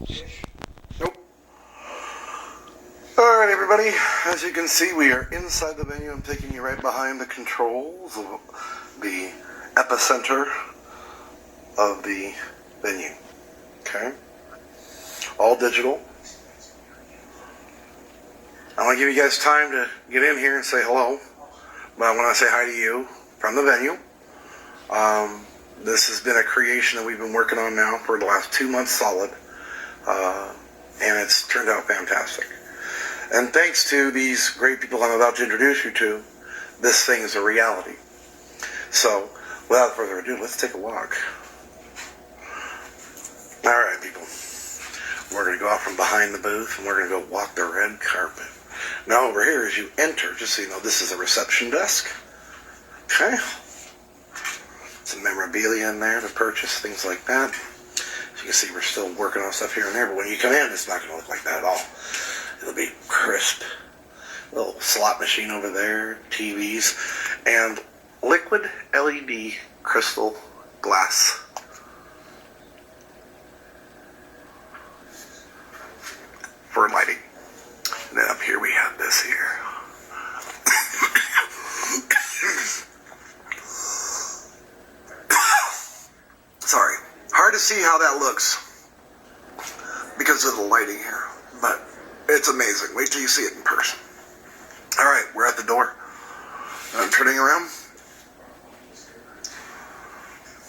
Nope. Alright everybody, as you can see we are inside the venue. I'm taking you right behind the controls of the epicenter of the venue. Okay? All digital. I want to give you guys time to get in here and say hello, but I want to say hi to you from the venue. This has been a creation that we've been working on now for the last 2 months solid, and it's turned out fantastic. And thanks to these great people I'm about to introduce you to, this thing is a reality. So, without further ado, let's take a walk. Alright people, we're going to go out from behind the booth and we're going to go walk the red carpet. Now over here, as you enter, just so you know, this is a reception desk. Okay? Some memorabilia in there to purchase, things like that. As you can see, we're still working on stuff here and there, but when you come in, it's not going to look like that at all. It'll be crisp. Little slot machine over there, TVs, and liquid LED crystal glass. For lighting. And then up here we have this here. Sorry. Hard to see how that looks because of the lighting here, but it's amazing. Wait till you see it in person. Alright, we're at the door. I'm turning around.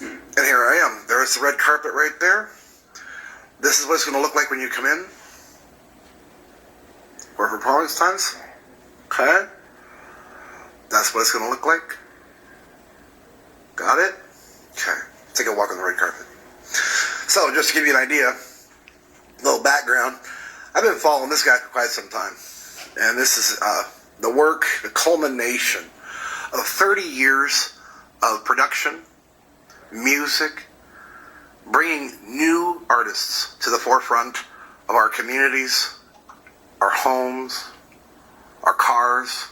And here I am. There's the red carpet right there. This is what it's going to look like when you come in. Or for Providence times. Okay? That's what it's going to look like. Got it? Okay. Take a walk on the red carpet. So, just to give you an idea, a little background, I've been following this guy for quite some time. And this is the work, the culmination of 30 years of production, music, bringing new artists to the forefront of our communities, our homes, our cars,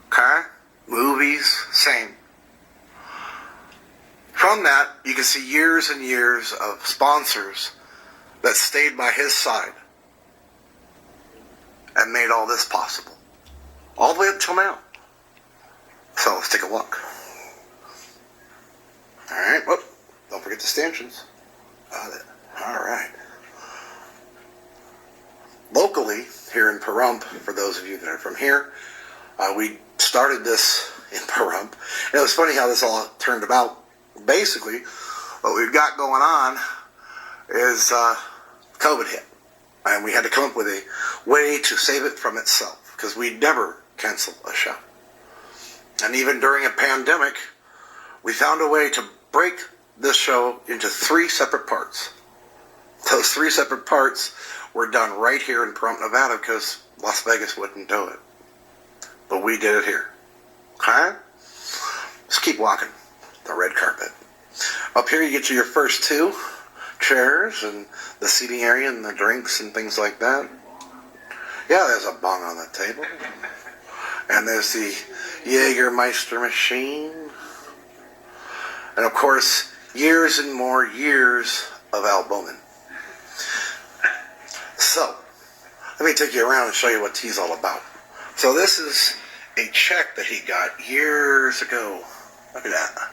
okay? Movies, same. From that, you can see years and years of sponsors that stayed by his side and made all this possible. All the way up till now. So let's take a look. Alright, whoop, don't forget the stanchions. Got it. Alright. Locally, here in Pahrump, for those of you that are from here, we started this in Pahrump. And it was funny how this all turned about. Basically, what we've got going on is COVID hit. And we had to come up with a way to save it from itself, because we'd never cancel a show. And even during a pandemic, we found a way to break this show into 3 separate parts. Those 3 separate parts were done right here in Pahrump, Nevada, because Las Vegas wouldn't do it. But we did it here. Okay? Let's keep walking. The red carpet. Up here you get to your first 2 chairs and the seating area and the drinks and things like that. Yeah, there's a bong on the table. And there's the Jägermeister machine. And of course, years and more years of Al Bowman. So, let me take you around and show you what he's all about. So this is a check that he got years ago. Look at that.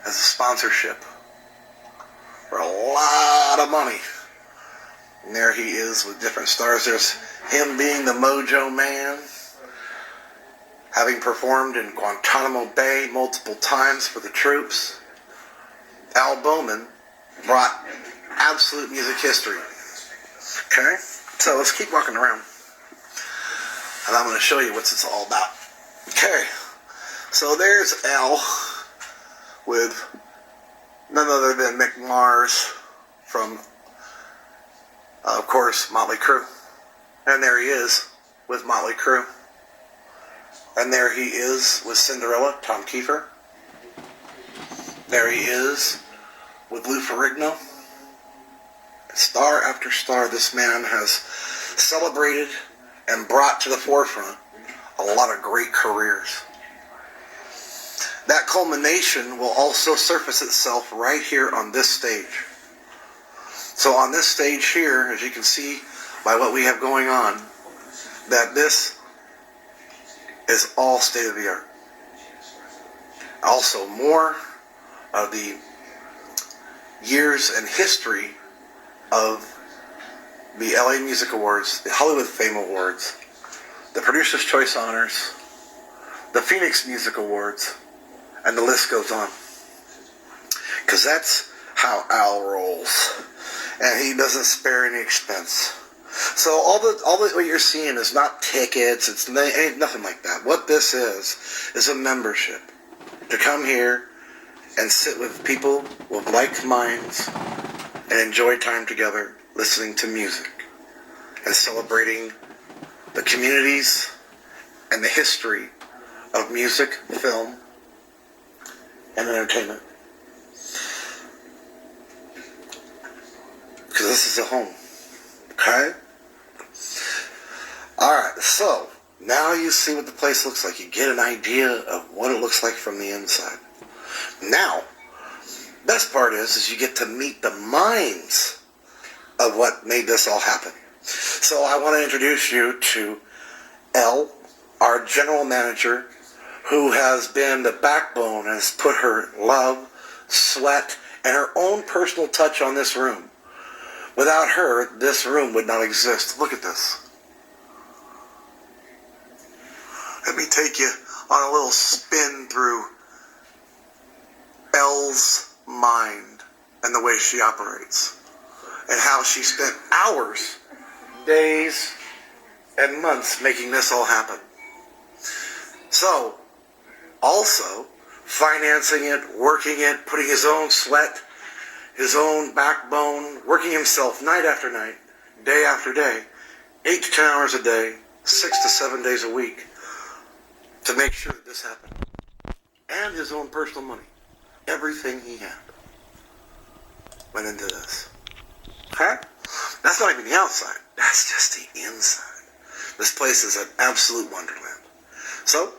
As a sponsorship for a lot of money. And there he is with different stars. There's him being the Mojo Man, having performed in Guantanamo Bay multiple times for the troops. Al Bowman brought absolute music history. Okay? So let's keep walking around. And I'm going to show you what it's all about. Okay. So there's Al with none other than Mick Mars from, of course, Motley Crue. And there he is with Motley Crue. And there he is with Cinderella, Tom Kiefer. There he is with Lou Ferrigno. Star after star, this man has celebrated and brought to the forefront a lot of great careers. That culmination will also surface itself right here on this stage. So on this stage here, as you can see by what we have going on, that this is all state of the art. Also, more of the years and history of the LA Music Awards, the Hollywood Fame Awards, the Producer's Choice Honors, the Phoenix Music Awards, and the list goes on. Because that's how Al rolls. And he doesn't spare any expense. So all the what you're seeing is not tickets, it's nothing like that. What this is a membership to come here and sit with people with like minds and enjoy time together listening to music and celebrating the communities and the history of music, film, and entertainment. Because this is a home. Okay? Alright, so now you see what the place looks like. You get an idea of what it looks like from the inside. Now, best part is you get to meet the minds of what made this all happen. So I want to introduce you to Elle, our general manager, who has been the backbone and has put her love, sweat, and her own personal touch on this room. Without her, this room would not exist. Look at this. Let me take you on a little spin through Elle's mind and the way she operates and how she spent hours, days, and months making this all happen. So, also, financing it, working it, putting his own sweat, his own backbone, working himself night after night, day after day, 8 to 10 hours a day, 6 to 7 days a week, to make sure that this happened. And his own personal money. Everything he had went into this. Okay? That's not even the outside. That's just the inside. This place is an absolute wonderland. So,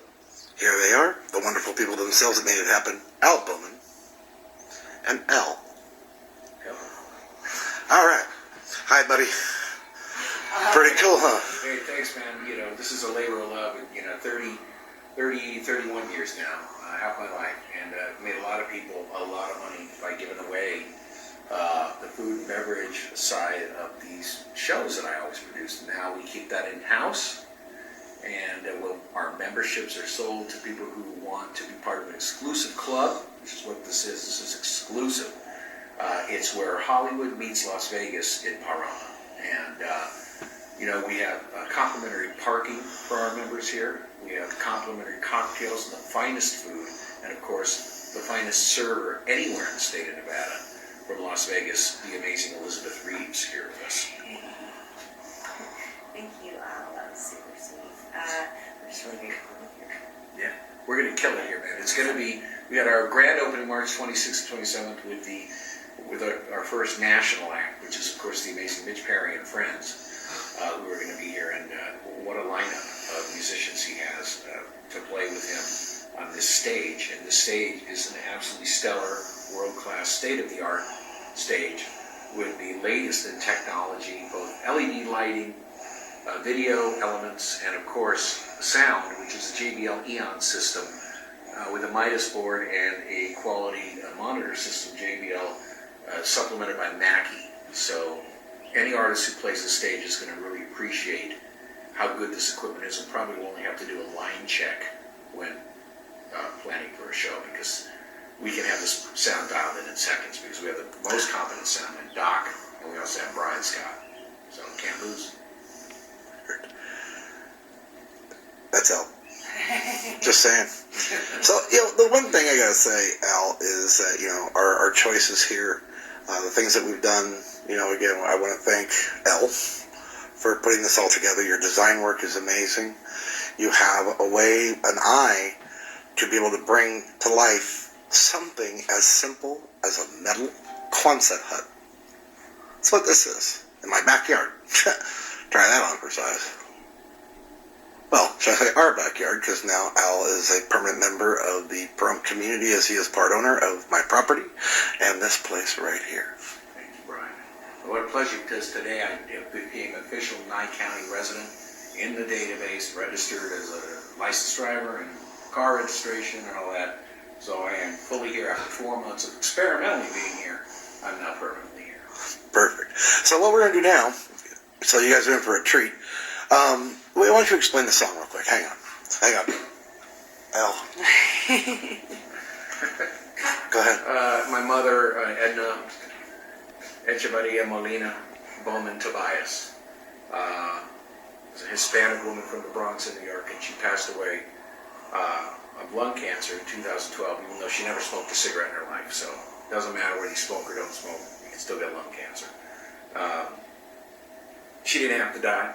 here they are, the wonderful people themselves that made it happen. Al Bowman and Elle. All right. Hi, buddy. Pretty cool, huh? Hey, thanks, man. You know, this is a labor of love. 31 years now, half my life, and made a lot of people a lot of money by giving away the food and beverage side of these shows that I always produce. Now we keep that in-house, and our memberships are sold to people who want to be part of an exclusive club, which is what this is. This is exclusive. It's where Hollywood meets Las Vegas in Pahrump. And, we have complimentary parking for our members here. We have complimentary cocktails and the finest food. And, of course, the finest server anywhere in the state of Nevada. From Las Vegas, the amazing Elizabeth Reeves here with us. Thank you, Al. That was super sweet. We're just really grateful to be here. Yeah, we're going to kill it here, man. It's going to be, we got our grand opening March 26th and 27th with our first national act, which is, of course, the amazing Mitch Perry and Friends, who are going to be here. And what a lineup of musicians he has to play with him on this stage. And the stage is an absolutely stellar, world-class, state-of-the-art stage with the latest in technology, both LED lighting, video elements, and, of course, sound, which is the JBL Eon system with a Midas board and a quality monitor system, JBL, supplemented by Mackie. So any artist who plays the stage is going to really appreciate how good this equipment is, and probably will only have to do a line check when planning for a show, because we can have this sound dialed in seconds, because we have the most competent sound in Doc, and we also have Brian Scott. So can't lose. That's Al. Just saying. So, the one thing I gotta say, Al, is that, our choices here, the things that we've done, again, I want to thank Elle for putting this all together. Your design work is amazing. You have an eye to be able to bring to life something as simple as a metal Quonset hut. That's what this is, in my backyard. Try that on for size. Well, should I say our backyard, because now Al is a permanent member of the Pahrump community, as he is part owner of my property and this place right here. Thank you, Brian. What a pleasure, because today I became an official Nye County resident in the database, registered as a licensed driver and car registration and all that. So I am fully here after 4 months of experimentally being here. I'm now permanently here. Perfect. So what we're going to do now, so you guys are in for a treat. Why don't you explain the song real quick? Hang on. Al. Go ahead. My mother, Edna Echevarria Molina Bowman Tobias, was a Hispanic woman from the Bronx in New York, and she passed away of lung cancer in 2012, even though she never smoked a cigarette in her life. So it doesn't matter whether you smoke or don't smoke, you can still get lung cancer. She didn't have to die.